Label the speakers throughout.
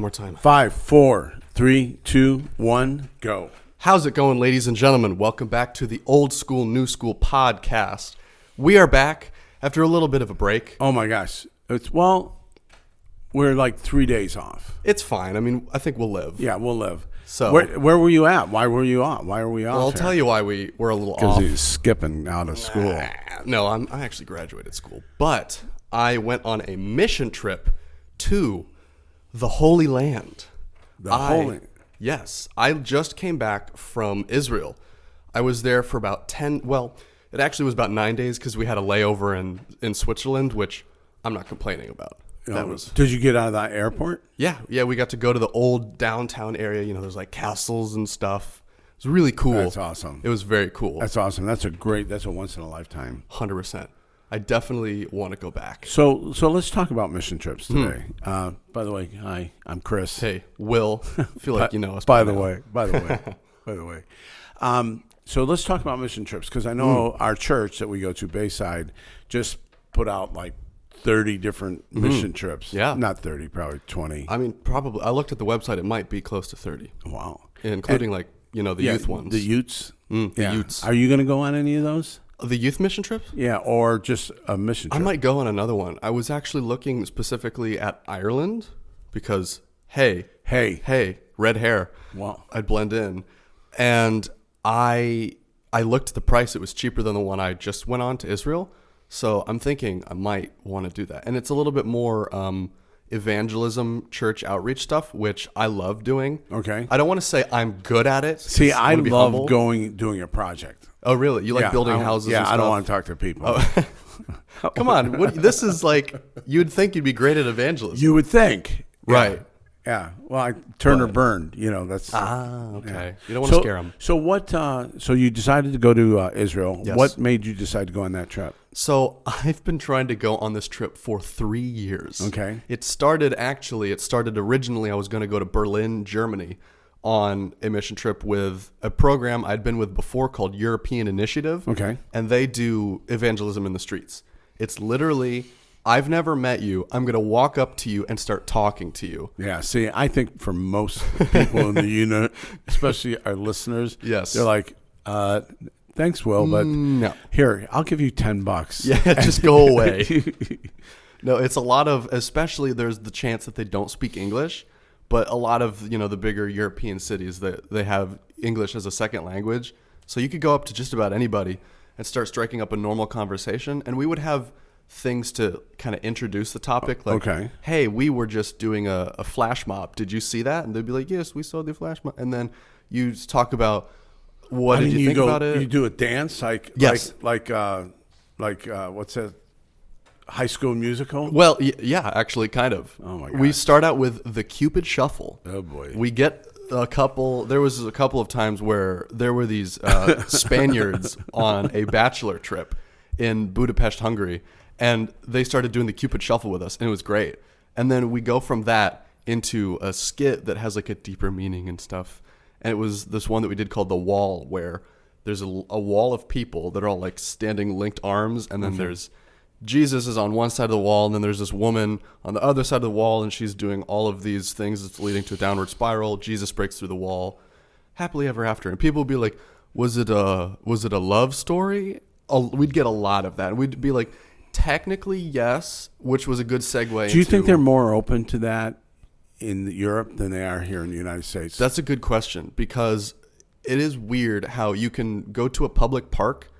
Speaker 1: More time.
Speaker 2: 5, 4, 3, 2, 1, go.
Speaker 1: How's it going, ladies and gentlemen? Welcome back to the Old School, New School podcast. We are back after a little bit of a break.
Speaker 2: Oh my gosh. We're like 3 days off.
Speaker 1: It's fine. I mean, I think we'll live.
Speaker 2: Yeah, we'll live.
Speaker 1: So
Speaker 2: where were you at? Why were you off? Why are we off?
Speaker 1: Well, I'll tell you why we're a little off.
Speaker 2: Because he's skipping out of school.
Speaker 1: No, I actually graduated school, but I went on a mission trip to the Holy Land. Yes, I just came back from Israel. I was there for about it actually was about 9 days because we had a layover in Switzerland, which I'm not complaining about.
Speaker 2: Did you get out of that airport?
Speaker 1: Yeah, we got to go to the old downtown area. You know, there's like castles and stuff. It was really cool.
Speaker 2: That's awesome.
Speaker 1: It was very cool.
Speaker 2: That's awesome. That's a once in a lifetime.
Speaker 1: 100%. I definitely want to go back.
Speaker 2: So let's talk about mission trips today. By the way, hi, I'm Chris.
Speaker 1: Hey, Will. I feel like you know us.
Speaker 2: By the way. So let's talk about mission trips because I know our church that we go to, Bayside, just put out like 30 different mission trips.
Speaker 1: Yeah.
Speaker 2: Not 30, probably 20.
Speaker 1: I mean, probably. I looked at the website. It might be close to 30.
Speaker 2: Wow.
Speaker 1: Including the youth ones.
Speaker 2: The youths.
Speaker 1: The youths.
Speaker 2: Are you going to go on any of those?
Speaker 1: The youth mission trips?
Speaker 2: Yeah, or just a mission trip.
Speaker 1: I might go on another one. I was actually looking specifically at Ireland because, hey, red hair.
Speaker 2: Wow.
Speaker 1: I'd blend in. And I looked at the price. It was cheaper than the one I just went on to Israel. So I'm thinking I might want to do that. And it's a little bit more evangelism, church outreach stuff, which I love doing.
Speaker 2: Okay.
Speaker 1: I don't want to say I'm good at it.
Speaker 2: See, I love doing a project.
Speaker 1: Oh, really? You like building houses and stuff?
Speaker 2: I don't want to talk to people.
Speaker 1: Oh. Come on. This is like, you'd think you'd be great at evangelism.
Speaker 2: You would think.
Speaker 1: Right.
Speaker 2: Yeah. Well, I turn or burn. That's.
Speaker 1: Okay.
Speaker 2: Yeah.
Speaker 1: You don't want to scare them.
Speaker 2: So what? So you decided to go to Israel.
Speaker 1: Yes.
Speaker 2: What made you decide to go on that trip?
Speaker 1: So I've been trying to go on this trip for 3 years.
Speaker 2: Okay.
Speaker 1: It started originally, I was going to go to Berlin, Germany on a mission trip with a program I'd been with before called European Initiative.
Speaker 2: Okay.
Speaker 1: And they do evangelism in the streets. It's literally, I've never met you. I'm going to walk up to you and start talking to you.
Speaker 2: Yeah. See, I think for most people in the unit, especially our listeners,
Speaker 1: yes,
Speaker 2: they're like, thanks, Will, but
Speaker 1: no.
Speaker 2: Here, I'll give you $10.
Speaker 1: Yeah, just go away. No, it's a lot of, especially there's the chance that they don't speak English, but a lot of, the bigger European cities, they have English as a second language. So you could go up to just about anybody and start striking up a normal conversation. And we would have things to kind of introduce the topic. Like,
Speaker 2: okay.
Speaker 1: Hey, we were just doing a flash mob. Did you see that? And they'd be like, yes, we saw the flash mob. And then you talk about, what did you think about it?
Speaker 2: You do a dance like what's that? High School Musical?
Speaker 1: Well, yeah, actually, kind of.
Speaker 2: Oh my God!
Speaker 1: We start out with the Cupid Shuffle.
Speaker 2: Oh boy!
Speaker 1: We get a couple. There was a couple of times where there were these Spaniards on a bachelor trip in Budapest, Hungary, and they started doing the Cupid Shuffle with us, and it was great. And then we go from that into a skit that has like a deeper meaning and stuff. And it was this one that we did called The Wall, where there's a wall of people that are all like standing linked arms. And then there's Jesus is on one side of the wall. And then there's this woman on the other side of the wall. And she's doing all of these things that's leading to a downward spiral. Jesus breaks through the wall. Happily ever after. And people would be like, was it a love story? We'd get a lot of that. And we'd be like, technically, yes, which was a good segue.
Speaker 2: Do you think they're more open to that in Europe than they are here in the United States?
Speaker 1: That's a good question, because it is weird how you can go to a public park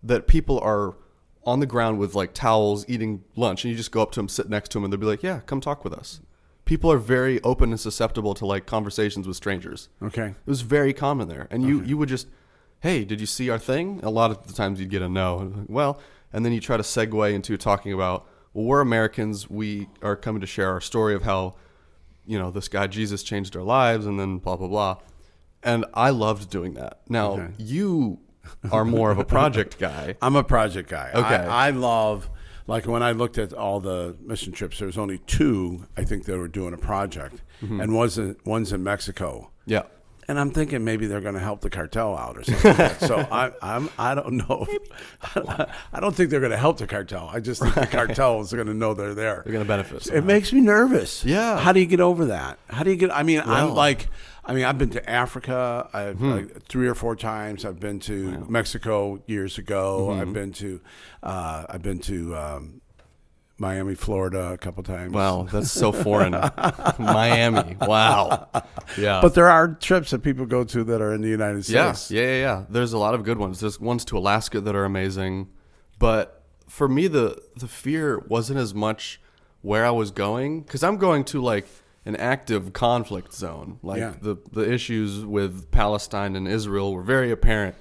Speaker 1: that people are on the ground with like towels eating lunch, and you just go up to them, sit next to them, and they'll be like, yeah, come talk with us. People are very open and susceptible to like conversations with strangers.
Speaker 2: Okay.
Speaker 1: It was very common there. And you would just, hey, did you see our thing? A lot of the times you'd get a no. Well, and then you try to segue into talking about, well, we're Americans. We are coming to share our story of how, this guy Jesus changed our lives, and then blah, blah, blah. And I loved doing that. Now, you are more of a project guy.
Speaker 2: I'm a project guy.
Speaker 1: Okay.
Speaker 2: I love, like when I looked at all the mission trips, there was only 2, I think, that were doing a project. Mm-hmm. And one's in Mexico.
Speaker 1: Yeah.
Speaker 2: And I'm thinking maybe they're going to help the cartel out or something. Like that. So I don't know. I don't think they're going to help the cartel. I just think the cartel is going to know they're there.
Speaker 1: They're going to benefit.
Speaker 2: It makes me nervous.
Speaker 1: Yeah.
Speaker 2: How do you get over that? How do you get? I mean, I've been to Africa like 3 or 4 times. I've been to Mexico years ago. I've been to Miami, Florida a couple times.
Speaker 1: Wow, that's so foreign. Miami. Wow. Yeah.
Speaker 2: But there are trips that people go to that are in the United States.
Speaker 1: Yeah. There's a lot of good ones. There's ones to Alaska that are amazing. But for me, the fear wasn't as much where I was going, because I'm going to like an active conflict zone. Like the issues with Palestine and Israel were very apparent.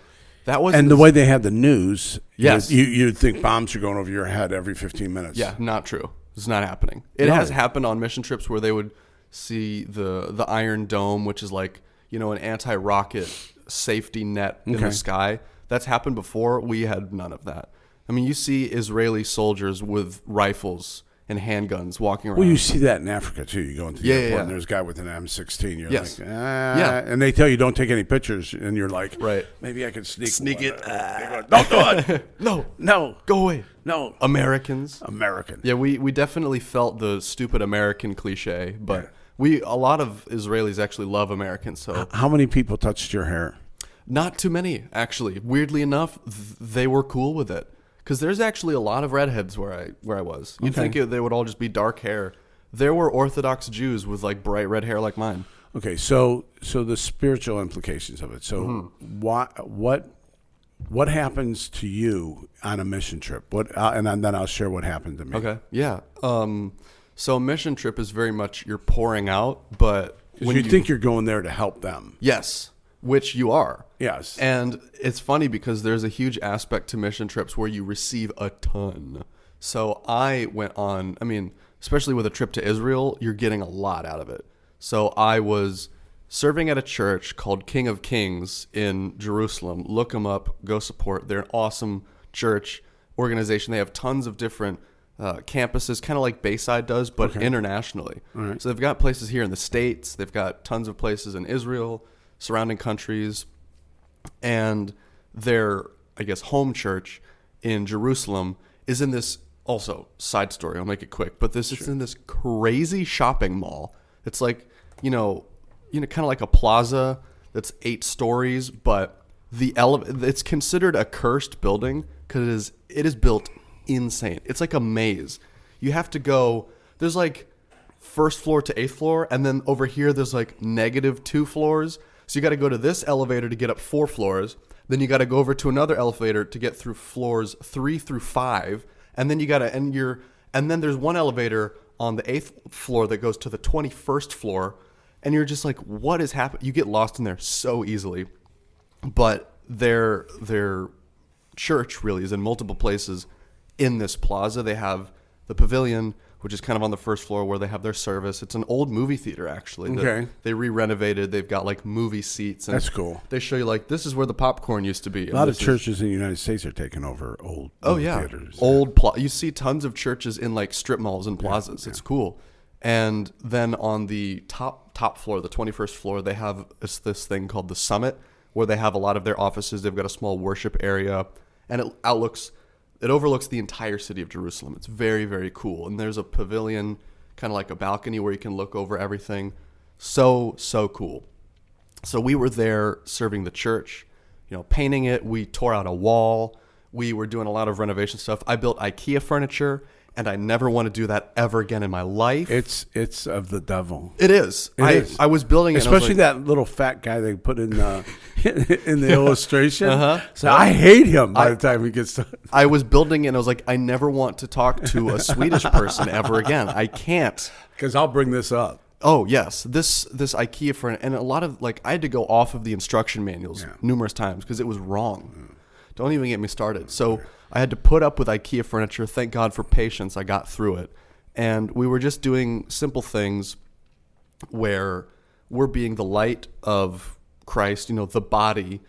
Speaker 1: That was,
Speaker 2: and the way they had the news,
Speaker 1: yes,
Speaker 2: you'd think bombs are going over your head every 15 minutes.
Speaker 1: Yeah, not true. It's not happening. It has happened on mission trips where they would see the Iron Dome, which is like, you know, an anti-rocket safety net in the sky. That's happened before. We had none of that. I mean, you see Israeli soldiers with rifles and handguns walking around.
Speaker 2: Well, you see that in Africa too. You go into the airport and there's a guy with an M16. You're like, and they tell you don't take any pictures, and you're like, maybe I could sneak it. Don't do it. No,
Speaker 1: go away.
Speaker 2: No,
Speaker 1: American.
Speaker 2: Yeah,
Speaker 1: we definitely felt the stupid American cliche, but a lot of Israelis actually love Americans. So
Speaker 2: how many people touched your hair?
Speaker 1: Not too many, actually. Weirdly enough, they were cool with it. Because there's actually a lot of redheads where I was. You'd think they would all just be dark hair. There were Orthodox Jews with like bright red hair like mine.
Speaker 2: Okay, so the spiritual implications of it. So what happens to you on a mission trip? And then I'll share what happened to me.
Speaker 1: Okay, yeah. So a mission trip is very much you're pouring out, but
Speaker 2: when you think you're going there to help them.
Speaker 1: Yes. Which you are.
Speaker 2: Yes.
Speaker 1: And it's funny because there's a huge aspect to mission trips where you receive a ton. So I went on, I mean, especially with a trip to Israel, you're getting a lot out of it. So I was serving at a church called King of Kings in Jerusalem. Look them up, go support. They're an awesome church organization. They have tons of different campuses, kind of like Bayside does, but internationally.
Speaker 2: Right.
Speaker 1: So they've got places here in the States. They've got tons of places in Israel, surrounding countries, and their, I guess, home church in Jerusalem is in this, also, side story, I'll make it quick, but it's in this crazy shopping mall. It's like, you know, kind of like a plaza that's 8 stories, but it's considered a cursed building because it is built insane. It's like a maze. You have to go, there's like 1st floor to 8th floor, and then over here there's like -2 floors. So you got to go to this elevator to get up 4 floors. Then you got to go over to another elevator to get through floors 3 through 5. And then and then there's one elevator on the 8th floor that goes to the 21st floor. And you're just like, what is happening? You get lost in there so easily. But their church really is in multiple places in this plaza. They have the pavilion, which is kind of on the 1st floor where they have their service. It's an old movie theater, actually.
Speaker 2: Okay.
Speaker 1: They re-renovated. They've got, like, movie seats. And
Speaker 2: that's cool.
Speaker 1: They show you, like, this is where the popcorn used to be.
Speaker 2: A lot of churches in the United States are taking over old movie theaters.
Speaker 1: You see tons of churches in, like, strip malls and plazas. Yeah. It's cool. And then on the top floor, the 21st floor, they have this thing called the Summit, where they have a lot of their offices. They've got a small worship area. And it overlooks the entire city of Jerusalem. It's very, very cool. And there's a pavilion, kind of like a balcony where you can look over everything. So cool. So we were there serving the church, you know, painting it. We tore out a wall. We were doing a lot of renovation stuff. I built IKEA furniture, and I never want to do that ever again in my life.
Speaker 2: It's of the devil.
Speaker 1: It is. I was building it.
Speaker 2: Especially that little fat guy they put in the illustration. So I hate him by the time he gets done.
Speaker 1: I was building it, and I was like, I never want to talk to a Swedish person ever again. I can't.
Speaker 2: Because I'll bring this up.
Speaker 1: Oh, yes. This IKEA furniture, and a lot of, like, I had to go off of the instruction manuals numerous times because it was wrong. Don't even get me started. So I had to put up with IKEA furniture. Thank God for patience. I got through it. And we were just doing simple things where we're being the light of Christ, you know, the body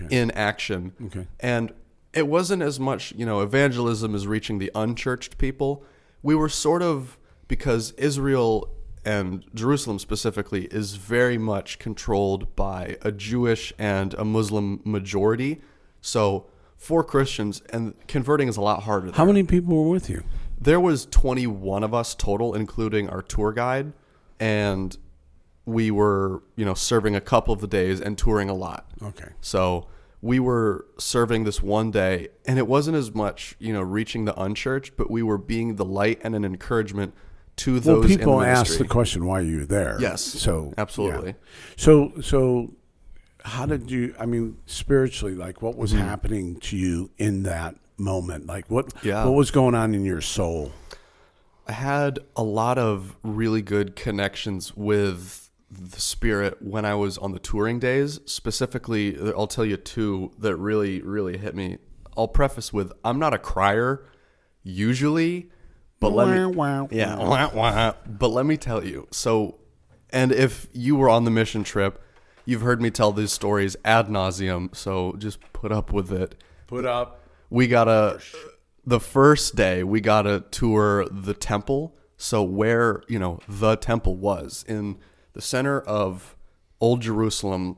Speaker 1: in action.
Speaker 2: Okay.
Speaker 1: And it wasn't as much, you know, evangelism is reaching the unchurched people. We were sort of, because Israel and Jerusalem specifically, is very much controlled by a Jewish and a Muslim majority. So for Christians, and converting is a lot harder there.
Speaker 2: How many people were with you?
Speaker 1: There was 21 of us total, including our tour guide, and we were, serving a couple of the days and touring a lot.
Speaker 2: Okay.
Speaker 1: So we were serving this one day, and it wasn't as much, reaching the unchurched, but we were being the light and an encouragement to those
Speaker 2: Well, people
Speaker 1: in
Speaker 2: ask
Speaker 1: ministry.
Speaker 2: the question why you're there.
Speaker 1: Yes.
Speaker 2: So
Speaker 1: absolutely.
Speaker 2: Yeah. So how did you, spiritually, like what was happening to you in that moment? Like what was going on in your soul?
Speaker 1: I had a lot of really good connections with the Spirit when I was on the touring days. Specifically, I'll tell you two that really, really hit me. I'll preface with, I'm not a crier usually, but let me tell you. So, and if you were on the mission trip, you've heard me tell these stories ad nauseum. So just put up with it.
Speaker 2: Put up.
Speaker 1: The first day we got to tour the temple. So where, the temple was in the center of Old Jerusalem.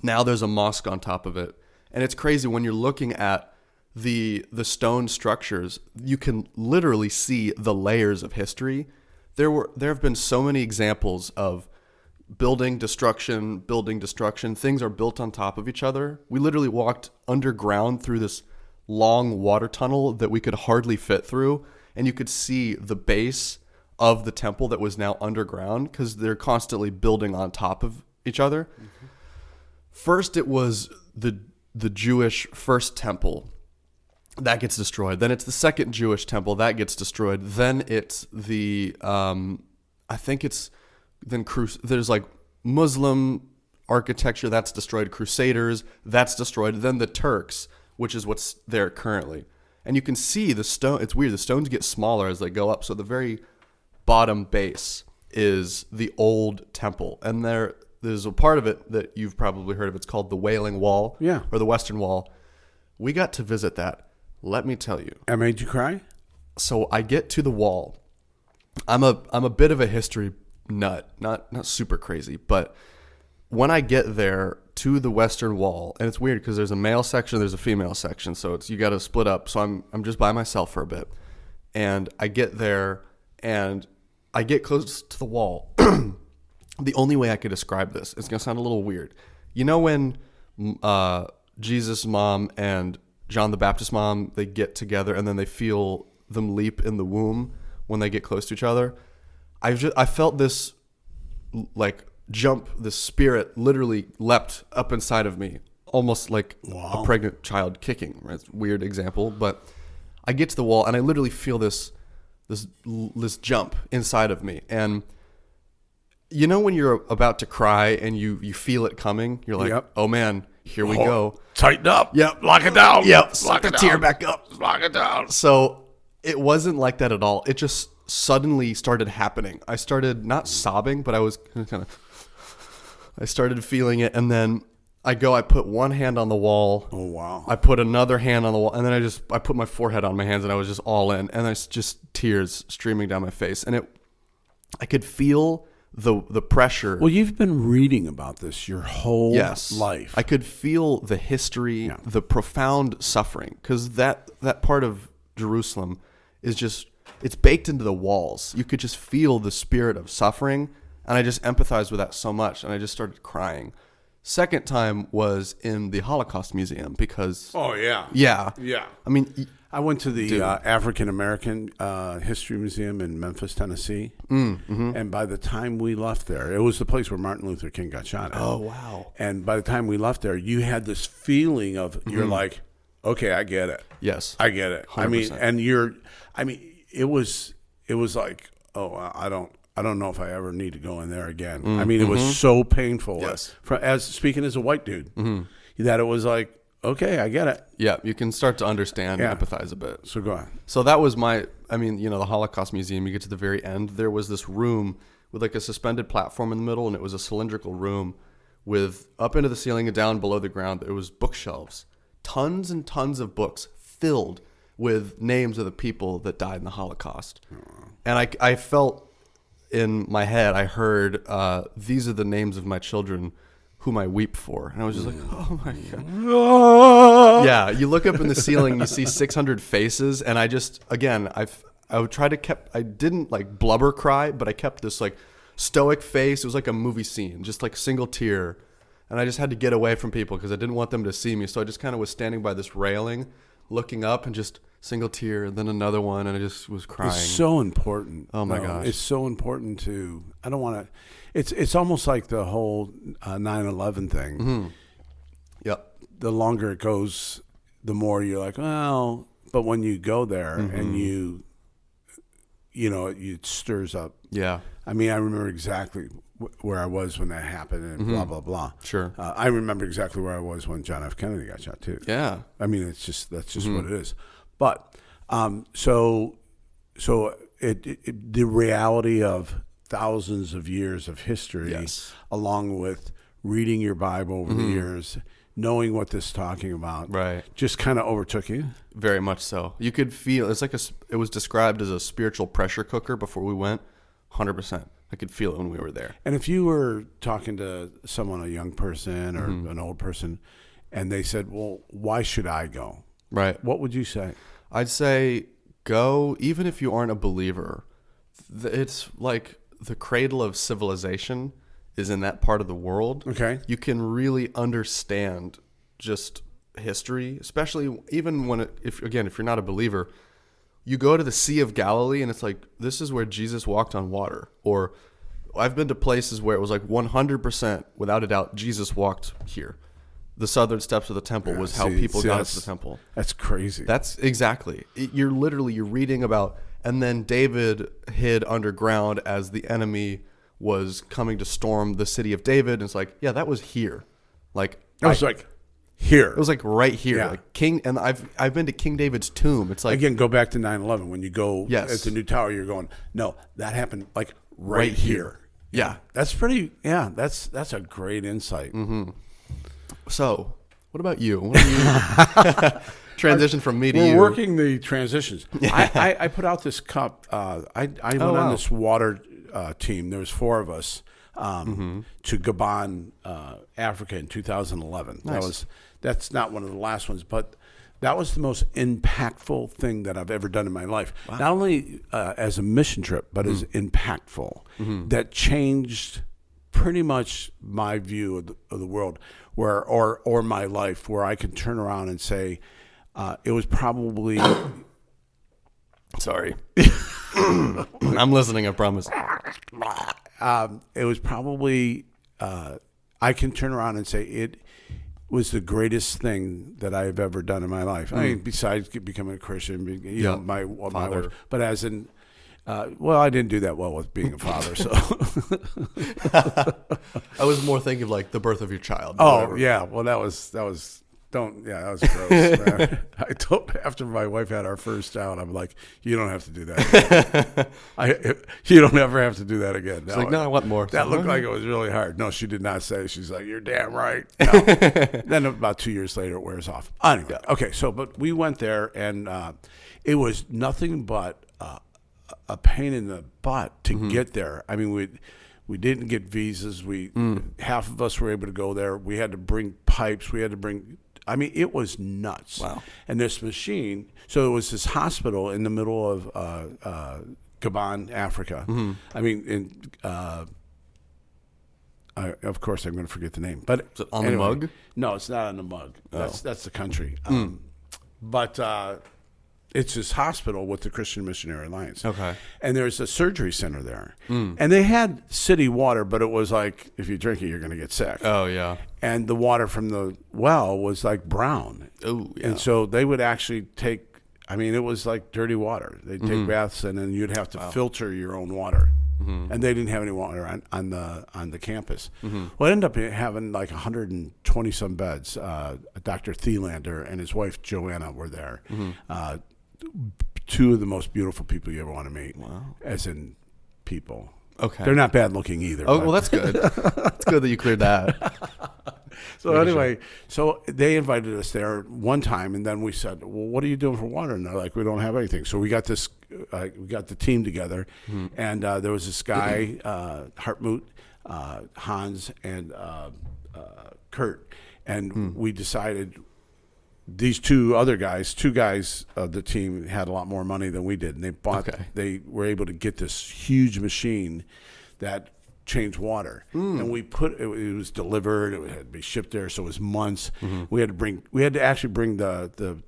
Speaker 1: Now there's a mosque on top of it. And it's crazy when you're looking at the stone structures, you can literally see the layers of history. There have been so many examples of building destruction. Things are built on top of each other. We literally walked underground through this long water tunnel that we could hardly fit through, and you could see the base of the temple that was now underground because they're constantly building on top of each other. Mm-hmm. First, it was the Jewish first temple that gets destroyed. Then it's the second Jewish temple that gets destroyed. Then it's the there's like Muslim architecture that's destroyed, Crusaders that's destroyed, then the Turks, which is what's there currently. And you can see the stone. It's weird. The stones get smaller as they go up. So the very bottom base is the old temple. And there's a part of it that you've probably heard of. It's called the Wailing Wall, or the Western Wall. We got to visit that. Let me tell you.
Speaker 2: I made you cry?
Speaker 1: So I get to the wall. I'm a bit of a history nut, not super crazy, but when I get there to the Western Wall, and it's weird because there's a male section, there's a female section, so you got to split up. So I'm just by myself for a bit, and I get there and I get close to the wall. The only way I could describe this, it's gonna sound a little weird. When Jesus' mom and John the Baptist's mom, they get together and then they feel them leap in the womb when they get close to each other. I felt this like jump, the spirit literally leapt up inside of me, almost like a pregnant child kicking. Right? It's a weird example, but I get to the wall and I literally feel this jump inside of me. And when you're about to cry and you feel it coming, you're like, oh man, here we go.
Speaker 2: Tighten up.
Speaker 1: Yep.
Speaker 2: Lock it down.
Speaker 1: Yep. Lock the tear back up.
Speaker 2: Lock it down.
Speaker 1: So it wasn't like that at all. It just suddenly started happening. I started not sobbing, but I was I started feeling it. And then I put one hand on the wall.
Speaker 2: Oh, wow.
Speaker 1: I put another hand on the wall. And then I put my forehead on my hands and I was just all in. And there's just tears streaming down my face. And I could feel the pressure.
Speaker 2: Well, you've been reading about this your whole life.
Speaker 1: I could feel the history, the profound suffering, because that part of Jerusalem is just, it's baked into the walls. You could just feel the spirit of suffering, and I just empathized with that so much, and I just started crying. Second time was in the Holocaust Museum because...
Speaker 2: Oh, yeah.
Speaker 1: Yeah.
Speaker 2: Yeah.
Speaker 1: I mean...
Speaker 2: I went to the African American History Museum in Memphis, Tennessee. And by the time we left there, it was the place where Martin Luther King got shot at.
Speaker 1: Oh, wow.
Speaker 2: And by the time we left there, you had this feeling of, you're like, okay, I get it.
Speaker 1: Yes.
Speaker 2: I get it.
Speaker 1: 100%.
Speaker 2: It was like, oh, I don't know if I ever need to go in there again. It was so painful.
Speaker 1: Yes.
Speaker 2: Speaking as a white dude, that it was like, okay, I get it.
Speaker 1: Yeah, you can start to understand and empathize a bit.
Speaker 2: So go on.
Speaker 1: So that was the Holocaust Museum, you get to the very end, there was this room with like a suspended platform in the middle, and it was a cylindrical room with up into the ceiling and down below the ground, there was bookshelves. Tons and tons of books filled with names of the people that died in the Holocaust. And I felt in my head, I heard, these are the names of my children whom I weep for. And I was just like, oh my God. Yeah, you look up in the ceiling, you see 600 faces. And I just, again, I would try to I didn't like blubber cry, but I kept this like stoic face. It was like a movie scene, just like single tear. And I just had to get away from people because I didn't want them to see me. So I just kind of was standing by this railing, looking up and just single tear, and then another one. And I just was crying.
Speaker 2: It's so important.
Speaker 1: Oh my gosh.
Speaker 2: It's so important to, I don't want to, it's almost like the whole 9/11 thing.
Speaker 1: Mm-hmm. Yep.
Speaker 2: The longer it goes, the more you're like, well, but when you go there and it stirs up.
Speaker 1: Yeah.
Speaker 2: I mean, I remember exactly where I was when that happened and blah, blah, blah.
Speaker 1: Sure.
Speaker 2: I remember exactly where I was when John F. Kennedy got shot too.
Speaker 1: Yeah.
Speaker 2: I mean, that's just what it is. But so the reality of thousands of years of history,
Speaker 1: yes,
Speaker 2: along with reading your Bible over the years, knowing what this is talking about,
Speaker 1: right,
Speaker 2: just kind of overtook you.
Speaker 1: Very much so. You could feel it's like it was described as a spiritual pressure cooker before we went. 100%. I could feel it when we were there.
Speaker 2: And if you were talking to someone, a young person or an old person, and they said, well, why should I go?
Speaker 1: Right.
Speaker 2: What would you say?
Speaker 1: I'd say go, even if you aren't a believer. It's like the cradle of civilization is in that part of the world.
Speaker 2: Okay.
Speaker 1: You can really understand just history, especially even when, if you're not a believer, you go to the Sea of Galilee and it's like, this is where Jesus walked on water. Or I've been to places where it was like 100%, without a doubt, Jesus walked here. The southern steps of the temple was how people got into the temple.
Speaker 2: That's crazy.
Speaker 1: That's exactly. You're reading about, and then David hid underground as the enemy was coming to storm the city of David. And it's like, yeah, that was here. Like,
Speaker 2: I was like, here.
Speaker 1: It was like right here.
Speaker 2: Yeah.
Speaker 1: Like King, and I've been to King David's tomb. It's like,
Speaker 2: again, go back to 9/11. When you go
Speaker 1: yes,
Speaker 2: at the new tower, you're going, no, that happened like right here.
Speaker 1: Yeah.
Speaker 2: That's pretty, that's a great insight.
Speaker 1: Mm-hmm. So, what about you? What are you transition from me to you?
Speaker 2: We're working the transitions. I put out this cup. I went on this water team. There was 4 of us to Gabon, Africa in 2011.
Speaker 1: Nice.
Speaker 2: That's not one of the last ones, but that was the most impactful thing that I've ever done in my life. Wow. Not only as a mission trip, but as impactful. That changed pretty much my view of the world, or my life, where I could turn around and say, it was probably.
Speaker 1: Sorry, I'm listening. I promise.
Speaker 2: It was probably. I can turn around and say it was the greatest thing that I've ever done in my life. I mean, besides becoming a Christian, my wife, but as in. I didn't do that well with being a father, so.
Speaker 1: I was more thinking of like the birth of your child.
Speaker 2: Oh, yeah. Well, that was gross. I told, after my wife had our first child, I'm like, you don't have to do that again. You don't ever have to do that again.
Speaker 1: She's like, no, I want more.
Speaker 2: That looked like it was really hard. No, she did not say. She's like, you're damn right. No. Then about 2 years later, it wears off. Anyway, okay, but we went there, and it was nothing but a pain in the butt to get there. I mean, we didn't get visas. Half of us were able to go there. We had to bring pipes. I mean, it was nuts.
Speaker 1: Wow.
Speaker 2: And this machine, so it was this hospital in the middle of Gabon, Africa. I mean, of course, I'm going to forget the name. But
Speaker 1: is it on the mug?
Speaker 2: No, it's not on the mug.
Speaker 1: Oh.
Speaker 2: That's the country. But it's this hospital with the Christian Missionary Alliance.
Speaker 1: Okay.
Speaker 2: And there's a surgery center there. And they had city water, but it was like, if you drink it, you're going to get sick.
Speaker 1: Oh, yeah.
Speaker 2: And the water from the well was like brown.
Speaker 1: Oh, yeah.
Speaker 2: And so they would actually take, I mean, it was like dirty water. They'd take baths, and then you'd have to filter your own water. And they didn't have any water on the campus. Well, it ended up having like 120 some beds. Dr. Thielander and his wife Joanna were there. 2 of the most beautiful people you ever want to meet.
Speaker 1: Wow.
Speaker 2: As in people.
Speaker 1: Okay.
Speaker 2: They're not bad looking either.
Speaker 1: Oh, well, that's good. It's good that you cleared that.
Speaker 2: So anyway, so they invited us there one time, and then we said, "Well, what are you doing for water?" And they're like, "We don't have anything." So we got this, we got the team together, and there was this guy, Hartmut, Hans, and Kurt, and we decided. These two guys of the team had a lot more money than we did, and they were able to get this huge machine that changed water. And we it was delivered, it had to be shipped there, so it was months. We had to actually bring the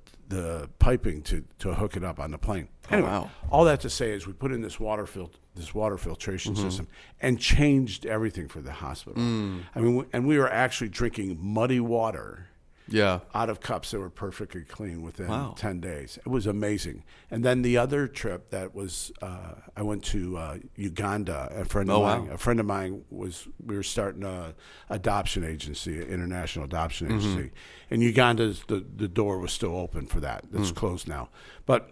Speaker 2: piping to hook it up on the plane. Anyway, all that to say is we put in this water filtration system and changed everything for the hospital. I mean, and we were actually drinking muddy water.
Speaker 1: Yeah,
Speaker 2: out of cups that were perfectly clean within 10 days. It was amazing. And then the other trip that was, I went to Uganda. A friend of mine we were starting a adoption agency, an international adoption agency. And Uganda, the door was still open for that. It's closed now. But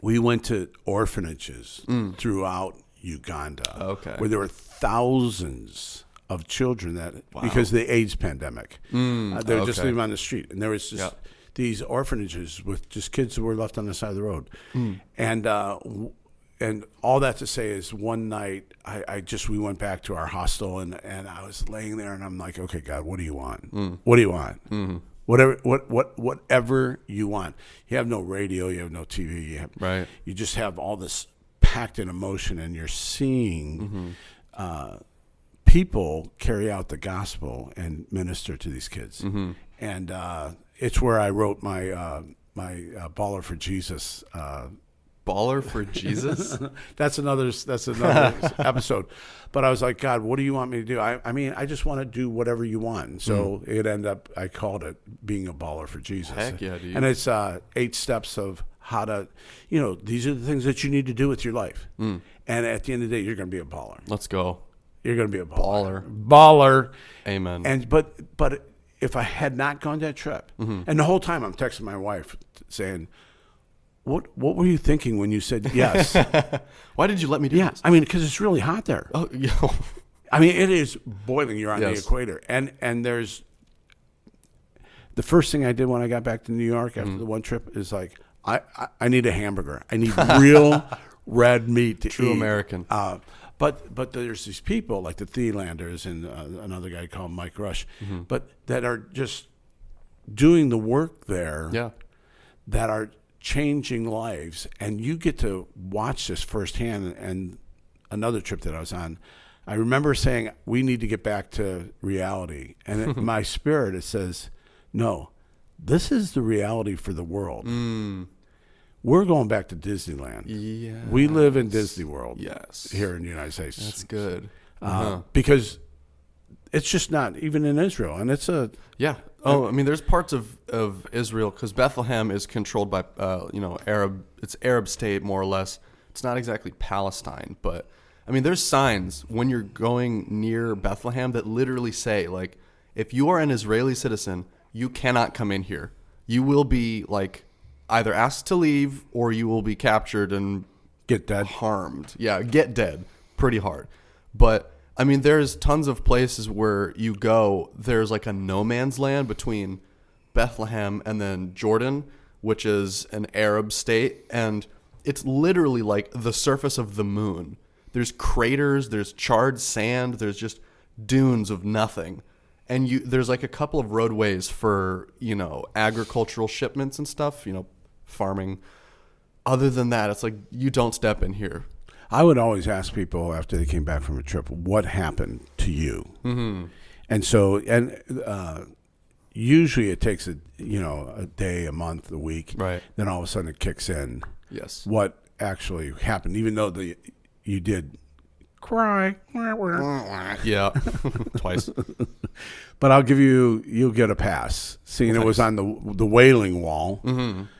Speaker 2: we went to orphanages throughout Uganda, where there were thousands of children because of the AIDS pandemic. They were just leaving on the street. And there was just these orphanages with just kids who were left on the side of the road. And all that to say is one night we went back to our hostel and I was laying there and I'm like, okay, God, what do you want? What do you want? Whatever you want. You have no radio, you have no TV, you just have all this packed in emotion and you're seeing people carry out the gospel and minister to these kids, and it's where I wrote my Baller for Jesus.
Speaker 1: Baller for Jesus.
Speaker 2: That's another episode. But I was like, God, what do you want me to do? I mean, I just want to do whatever you want. And so it ended up. I called it being a baller for Jesus.
Speaker 1: Heck yeah, dude.
Speaker 2: And it's 8 steps of how to, these are the things that you need to do with your life. And at the end of the day, you're going to be a baller.
Speaker 1: Let's go.
Speaker 2: You're going to be a baller.
Speaker 1: Amen.
Speaker 2: And but if I had not gone that trip, and the whole time I'm texting my wife saying, "What were you thinking when you said yes?
Speaker 1: Why did you let me do this?"
Speaker 2: I mean, because it's really hot there.
Speaker 1: Oh, yeah.
Speaker 2: I mean, it is boiling. You're on the equator, and there's the first thing I did when I got back to New York after the one trip is like, I need a hamburger. I need real red meat to eat.
Speaker 1: True American.
Speaker 2: But there's these people like the Thielanders and another guy called Mike Rush, but that are just doing the work there that are changing lives. And you get to watch this firsthand. And another trip that I was on, I remember saying, we need to get back to reality. And in my spirit, it says, no, this is the reality for the world. We're going back to Disneyland.
Speaker 1: Yes.
Speaker 2: We live in Disney World.
Speaker 1: Yes.
Speaker 2: Here in the United States.
Speaker 1: That's good.
Speaker 2: Because it's just not, even in Israel. And it's a...
Speaker 1: Yeah. Oh, I mean, there's parts of Israel, because Bethlehem is controlled by, it's Arab state, more or less. It's not exactly Palestine, but, I mean, there's signs when you're going near Bethlehem that literally say, like, if you are an Israeli citizen, you cannot come in here. You will be, like... either asked to leave or you will be captured and
Speaker 2: get dead,
Speaker 1: harmed. Yeah, get dead pretty hard. But I mean, there's tons of places where you go, there's like a no man's land between Bethlehem and then Jordan, which is an Arab state, and it's literally like the surface of the moon. There's craters, there's charred sand, there's just dunes of nothing. And there's like a couple of roadways for, agricultural shipments and stuff, farming. Other than that, it's like, you don't step in here.
Speaker 2: I would always ask people after they came back from a trip, what happened to you? And so, usually it takes a day, a month, a week.
Speaker 1: Right.
Speaker 2: Then all of a sudden it kicks in.
Speaker 1: Yes.
Speaker 2: What actually happened, even though you did cry.
Speaker 1: Yeah. Twice.
Speaker 2: But you'll get a pass. Seeing it was on the Wailing Wall.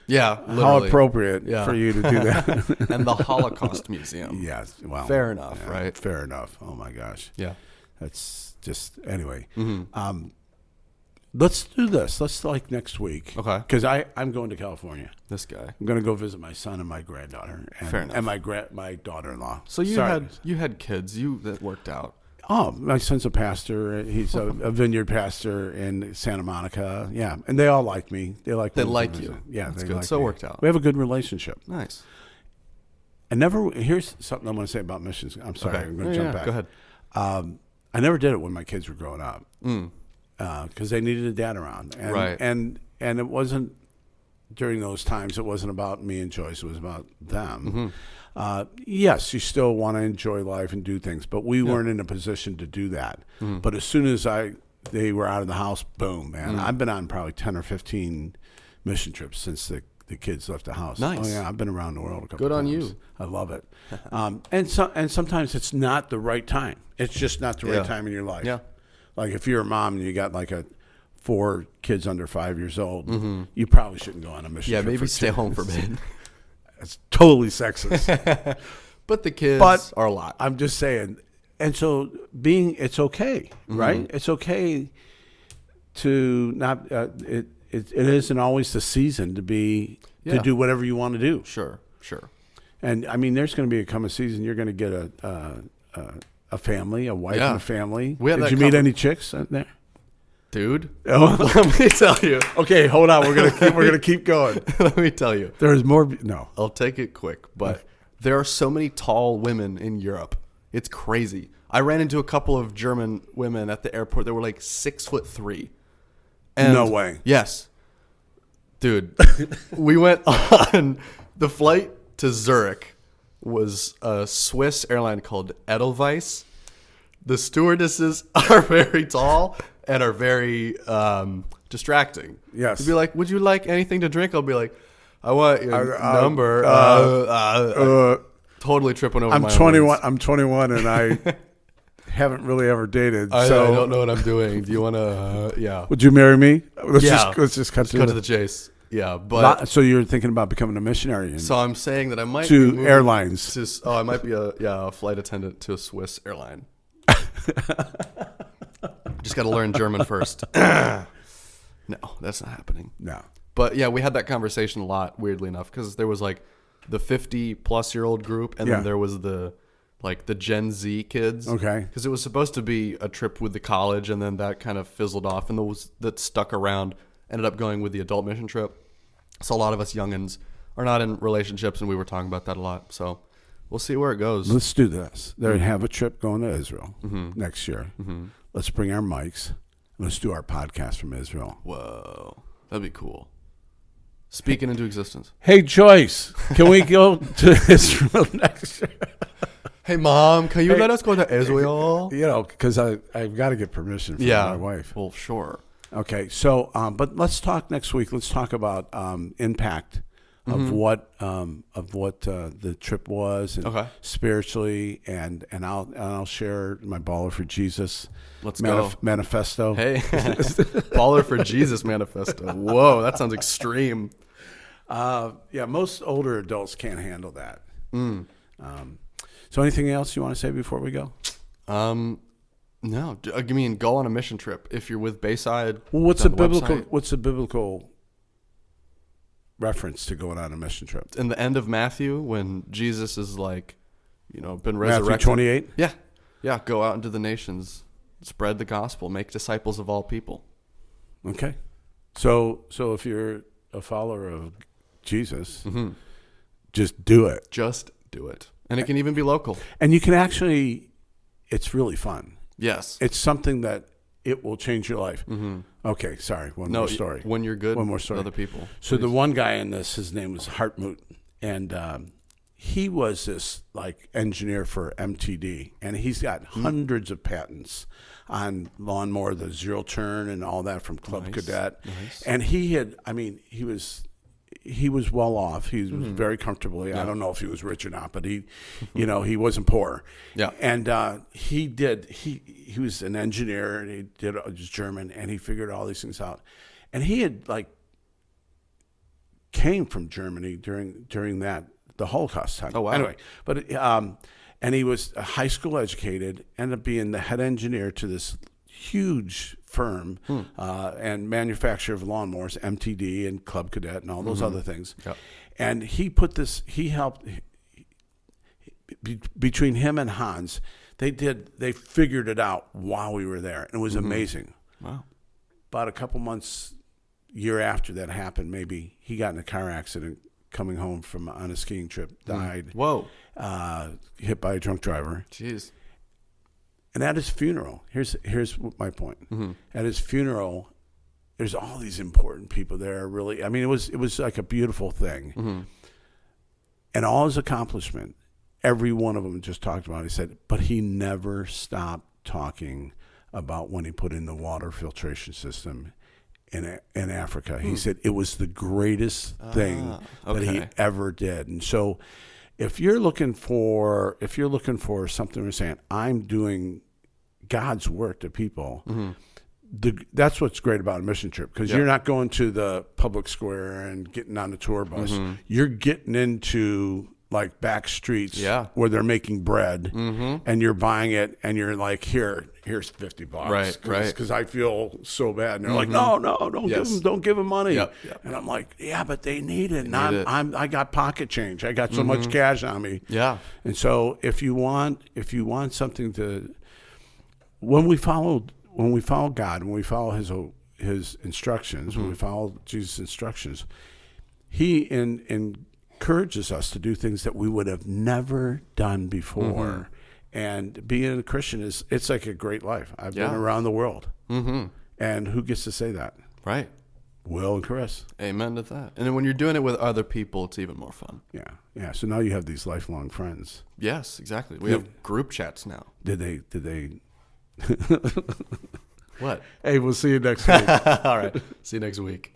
Speaker 1: Yeah, literally.
Speaker 2: How appropriate for you to do that.
Speaker 1: And the Holocaust Museum.
Speaker 2: Yes, well.
Speaker 1: Fair enough, right?
Speaker 2: Fair enough. Oh, my gosh.
Speaker 1: Yeah.
Speaker 2: That's just, anyway. Let's do this. Let's next week.
Speaker 1: Okay.
Speaker 2: Because I'm going to California.
Speaker 1: This guy.
Speaker 2: I'm going to go visit my son and my granddaughter.
Speaker 1: Fair enough.
Speaker 2: And my daughter-in-law.
Speaker 1: So you had kids. That worked out.
Speaker 2: Oh, my son's a pastor. He's a vineyard pastor in Santa Monica. Yeah, and they all like me. They like
Speaker 1: you.
Speaker 2: Yeah,
Speaker 1: that's
Speaker 2: they
Speaker 1: good.
Speaker 2: like
Speaker 1: So
Speaker 2: me.
Speaker 1: it worked out.
Speaker 2: We have a good relationship.
Speaker 1: Nice.
Speaker 2: Here's something I want to say about missions. I'm sorry,
Speaker 1: Okay.
Speaker 2: I'm going to jump back.
Speaker 1: Go ahead.
Speaker 2: I never did it when my kids were growing up because they needed a dad around, and,
Speaker 1: Right.
Speaker 2: and it wasn't during those times. It wasn't about me and Joyce. It was about them. Yes, you still want to enjoy life and do things, but we weren't in a position to do that. But as soon as they were out of the house, boom, man! I've been on probably 10 or 15 mission trips since the kids left the house.
Speaker 1: Nice.
Speaker 2: Oh yeah, I've been around the world a couple
Speaker 1: Good on
Speaker 2: times.
Speaker 1: you.
Speaker 2: I love it. And sometimes it's not the right time. It's just not the right time in your life.
Speaker 1: Yeah.
Speaker 2: Like if you're a mom and you got like 4 kids under 5 years old, you probably shouldn't go on a mission
Speaker 1: Yeah,
Speaker 2: trip.
Speaker 1: maybe stay home for a bit.
Speaker 2: It's totally sexist.
Speaker 1: But the kids are a lot.
Speaker 2: I'm just saying. And so it's okay, right? It's okay to not, it isn't always the season to do whatever you want to do.
Speaker 1: Sure.
Speaker 2: And I mean, there's going to come a season you're going to get a family, a wife and a family. Did you meet any chicks out there?
Speaker 1: Dude,
Speaker 2: Oh.
Speaker 1: let me tell you.
Speaker 2: Okay, hold on. We're gonna keep going.
Speaker 1: Let me tell you.
Speaker 2: There's more. No,
Speaker 1: I'll take it quick, but there are so many tall women in Europe. It's crazy. I ran into a couple of German women at the airport that were like 6'3". And
Speaker 2: no way.
Speaker 1: Yes. Dude, we went on the flight to Zurich was a Swiss airline called Edelweiss. The stewardesses are very tall and are very distracting.
Speaker 2: Yes.
Speaker 1: To be like, would you like anything to drink? I'll be like, I want your number. Totally tripping over
Speaker 2: I'm
Speaker 1: my
Speaker 2: 21.
Speaker 1: words.
Speaker 2: I'm 21, and I haven't really ever dated.
Speaker 1: I
Speaker 2: So
Speaker 1: don't know what I'm doing. Do you want to? Yeah.
Speaker 2: would you marry me? Let's
Speaker 1: Yeah.
Speaker 2: just cut
Speaker 1: Cut to the chase. Yeah, but
Speaker 2: So you're thinking about becoming a missionary
Speaker 1: so I'm saying that I might be
Speaker 2: to
Speaker 1: moving
Speaker 2: airlines?
Speaker 1: I might be a flight attendant to a Swiss airline. Just got to learn German first. No, that's not happening.
Speaker 2: No.
Speaker 1: But yeah, we had that conversation a lot, weirdly enough, because there was like the 50-plus-year-old group, and then there was the Gen Z kids.
Speaker 2: Okay.
Speaker 1: Because it was supposed to be a trip with the college, and then that kind of fizzled off, and those that stuck around ended up going with the adult mission trip. So a lot of us youngins are not in relationships, and we were talking about that a lot. So we'll see where it goes.
Speaker 2: Let's do this. They have a trip going to Israel next year. Let's bring our mics. Let's do our podcast from Israel.
Speaker 1: Whoa, that'd be cool. Speaking into existence.
Speaker 2: Hey, Joyce, can we go to Israel next year?
Speaker 1: Hey, Mom, can you let us go to Israel?
Speaker 2: You know, because I've got to get permission from my wife.
Speaker 1: Well, sure.
Speaker 2: Okay, so but let's talk next week. Let's talk about impact of what the trip was, and spiritually, and I'll share my Baller for Jesus manifesto.
Speaker 1: Hey, Baller for Jesus manifesto. Whoa, that sounds extreme.
Speaker 2: Yeah, most older adults can't handle that. So anything else you want to say before we go?
Speaker 1: No, I mean, go on a mission trip if you're with Bayside.
Speaker 2: Well, what's a biblical reference to going on a mission trip?
Speaker 1: In the end of Matthew, when Jesus is like, been resurrected.
Speaker 2: Matthew 28?
Speaker 1: Yeah. Go out into the nations, spread the gospel, make disciples of all people.
Speaker 2: Okay. So if you're a follower of Jesus, just do it.
Speaker 1: Just do it. And it can even be local.
Speaker 2: And you can actually, it's really fun.
Speaker 1: Yes.
Speaker 2: It's something that it will change your life. Okay, sorry. One more story.
Speaker 1: When you're good
Speaker 2: one more story.
Speaker 1: with other people.
Speaker 2: So the one guy in this, his name was Hartmut, and he was this like engineer for MTD, and he's got hundreds of patents on lawnmower, the zero turn and all that from Club Cadet.
Speaker 1: Nice.
Speaker 2: And he was well off. He was very comfortable. I don't know if he was rich or not, but he wasn't poor.
Speaker 1: Yeah.
Speaker 2: And he was an engineer, and he did was German, and he figured all these things out. And he had came from Germany during the Holocaust time.
Speaker 1: Oh wow.
Speaker 2: Anyway, but and he was high school educated, ended up being the head engineer to this huge firm and manufacturer of lawnmowers, MTD and Club Cadet and all those other things. Yep. And he helped between him and Hans, They figured it out while we were there. And it was amazing.
Speaker 1: Wow.
Speaker 2: About a couple months, year after that happened, maybe, he got in a car accident coming home on a skiing trip, died.
Speaker 1: Whoa.
Speaker 2: Hit by a drunk driver.
Speaker 1: Jeez.
Speaker 2: And at his funeral, here's my point. At his funeral, there's all these important people there. Really, I mean, it was like a beautiful thing. And all his accomplishment, every one of them just talked about it. He said, but he never stopped talking about when he put in the water filtration system in Africa. He said it was the greatest thing that he ever did. And so, if you're looking for something, we're saying, I'm doing God's work to people. That's what's great about a mission trip, because you're not going to the public square and getting on the tour bus. You're getting into like back streets where they're making bread, and you're buying it, and you're like, here's $50,
Speaker 1: right?
Speaker 2: Because I feel so bad. And they're like, no, don't give them money. And I'm like, yeah, but they need it. And I got pocket change. I got so much cash on me. Yeah. And so if you want something to, when we follow God, when we follow His instructions, when we follow Jesus' instructions, He encourages us to do things that we would have never done before. And being a Christian it's like a great life. I've been around the world. And who gets to say that? Right. Will and Chris.
Speaker 1: Amen to that. And then when you're doing it with other people, it's even more fun.
Speaker 2: Yeah. So now you have these lifelong friends.
Speaker 1: Yes, exactly. We have group chats now.
Speaker 2: Did they
Speaker 1: What?
Speaker 2: Hey, we'll see you next week.
Speaker 1: All right. See you next week.